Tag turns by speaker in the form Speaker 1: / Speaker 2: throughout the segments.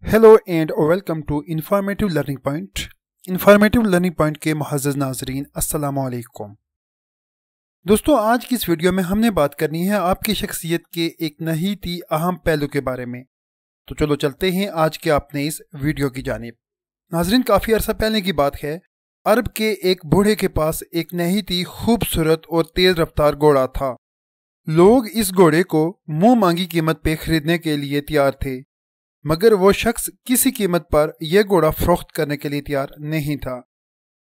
Speaker 1: Hello and welcome to informative learning point. Informative learning point के मुअज़्ज़ज़ नाज़रीन, अस्सलामु अलैकुम। दोस्तों, आज की इस वीडियो में हमने बात करनी है आपकी शख्सियत के एक नहायत ही अहम पहलू के बारे में। तो चलो चलते हैं आज के अपने इस वीडियो की जानिब। नाज़रीन, काफ़ी अरसा पहले की बात है, अरब के एक बूढ़े के पास एक नहायत ही खूबसूरत और तेज़ रफ्तार घोड़ा था। लोग इस घोड़े को मुंह मांगी कीमत पे खरीदने के लिए तैयार थे, मगर वो शख्स किसी कीमत पर यह घोड़ा फरोख्त करने के लिए तैयार नहीं था।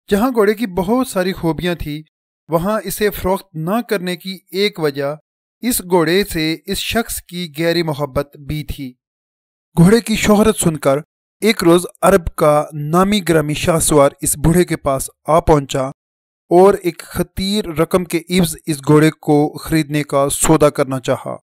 Speaker 1: जहां घोड़े की बहुत सारी खूबियां थी, वहां इसे फरोख्त न करने की एक वजह इस घोड़े से इस शख्स की गहरी मोहब्बत भी थी। घोड़े की शोहरत सुनकर एक रोज अरब का नामी ग्रामी शाहसवार इस बूढ़े के पास आ पहुंचा और एक खतीर रकम के इव्ज इस घोड़े को खरीदने का सौदा करना चाहा,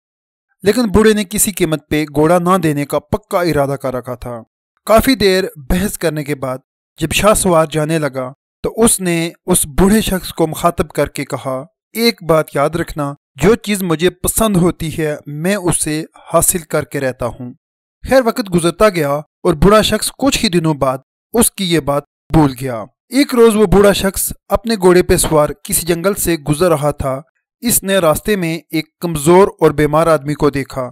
Speaker 1: लेकिन बूढ़े ने किसी कीमत पे घोड़ा ना देने का पक्का इरादा कर रखा था। काफी देर बहस करने के बाद जब शाहसवार जाने लगा तो उसने उस बूढ़े शख्स को मुखातब करके कहा, एक बात याद रखना, जो चीज मुझे पसंद होती है मैं उसे हासिल करके रहता हूँ। खैर, वक्त गुजरता गया और बूढ़ा शख्स कुछ ही दिनों बाद उसकी ये बात भूल गया। एक रोज वो बूढ़ा शख्स अपने घोड़े पे सवार किसी जंगल से गुजर रहा था। इसने रास्ते में एक कमजोर और बीमार आदमी को देखा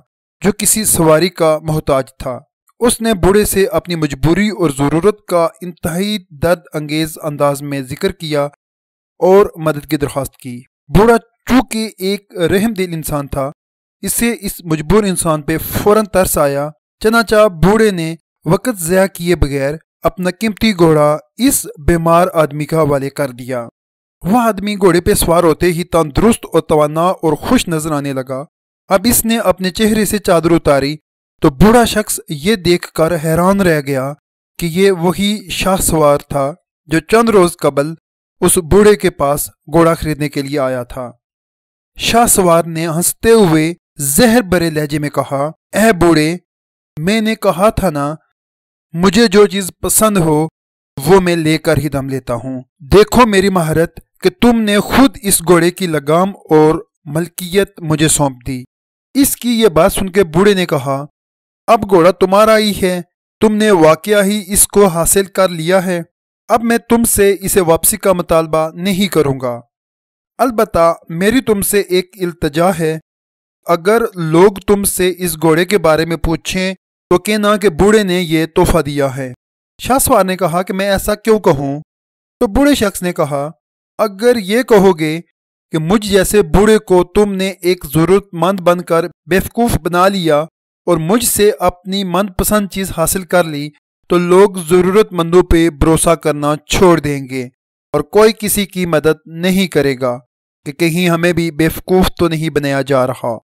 Speaker 1: जो किसी सवारी का मोहताज था। उसने बूढ़े से अपनी मजबूरी और जरूरत का इंतहाई दर्द अंगेज अंदाज में जिक्र किया और मदद की दरख्वास्त की। बूढ़ा चूंकि एक रहमदिल इंसान था, इससे इस मजबूर इंसान पे फौरन तरस आया। चनाचा बूढ़े ने वक्त ज़ाया किए बगैर अपना कीमती घोड़ा इस बीमार आदमी के हवाले कर दिया। वह आदमी घोड़े पे सवार होते ही तंदुरुस्त और तवाना और खुश नजर आने लगा। अब इसने अपने चेहरे से चादर उतारी तो बूढ़ा शख्स ये देखकर हैरान रह गया कि ये वही शाहसवार था जो चंद रोज कबल उस बूढ़े के पास घोड़ा खरीदने के लिए आया था। शाहसवार ने हंसते हुए जहर भरे लहजे में कहा, ऐ बूढ़े, मैंने कहा था ना, मुझे जो चीज पसंद हो वो मैं लेकर ही दम लेता हूँ। देखो मेरी महारत कि तुमने खुद इस घोड़े की लगाम और मलकियत मुझे सौंप दी। इसकी ये बात सुनकर बूढ़े ने कहा, अब घोड़ा तुम्हारा ही है, तुमने वाकया ही इसको हासिल कर लिया है। अब मैं तुमसे इसे वापसी का मुतालबा नहीं करूंगा। अलबत्ता मेरी तुमसे एक इल्तजा है, अगर लोग तुमसे इस घोड़े के बारे में पूछें तो कहना कि बूढ़े ने यह तोहफा दिया है। शाहसवार ने कहा कि मैं ऐसा क्यों कहूं? तो बूढ़े शख्स ने कहा, अगर ये कहोगे कि मुझ जैसे बूढ़े को तुमने एक जरूरतमंद बनकर बेवकूफ बना लिया और मुझसे अपनी मनपसंद चीज हासिल कर ली, तो लोग जरूरतमंदों पे भरोसा करना छोड़ देंगे और कोई किसी की मदद नहीं करेगा कि कहीं हमें भी बेवकूफ तो नहीं बनाया जा रहा।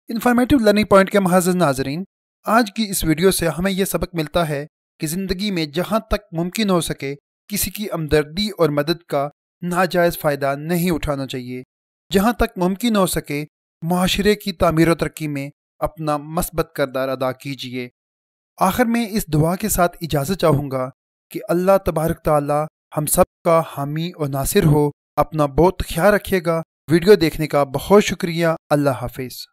Speaker 1: इंफॉर्मेटिव लर्निंग पॉइंट के मुअज़्ज़ज़ नाज़रीन, आज की इस वीडियो से हमें यह सबक मिलता है कि ज़िंदगी में जहाँ तक मुमकिन हो सके किसी की हमदर्दी और मदद का नाजायज़ फ़ायदा नहीं उठाना चाहिए। जहाँ तक मुमकिन हो सके मुआशरे की तामीर और तरक्की में अपना मस्बत किरदार अदा कीजिए। आखिर में इस दुआ के साथ इजाज़त चाहूँगा कि अल्लाह तबारक तआला हम सब का हामी और नासिर हो। अपना बहुत ख्याल रखिएगा। वीडियो देखने का बहुत शुक्रिया। अल्लाह हाफिज़।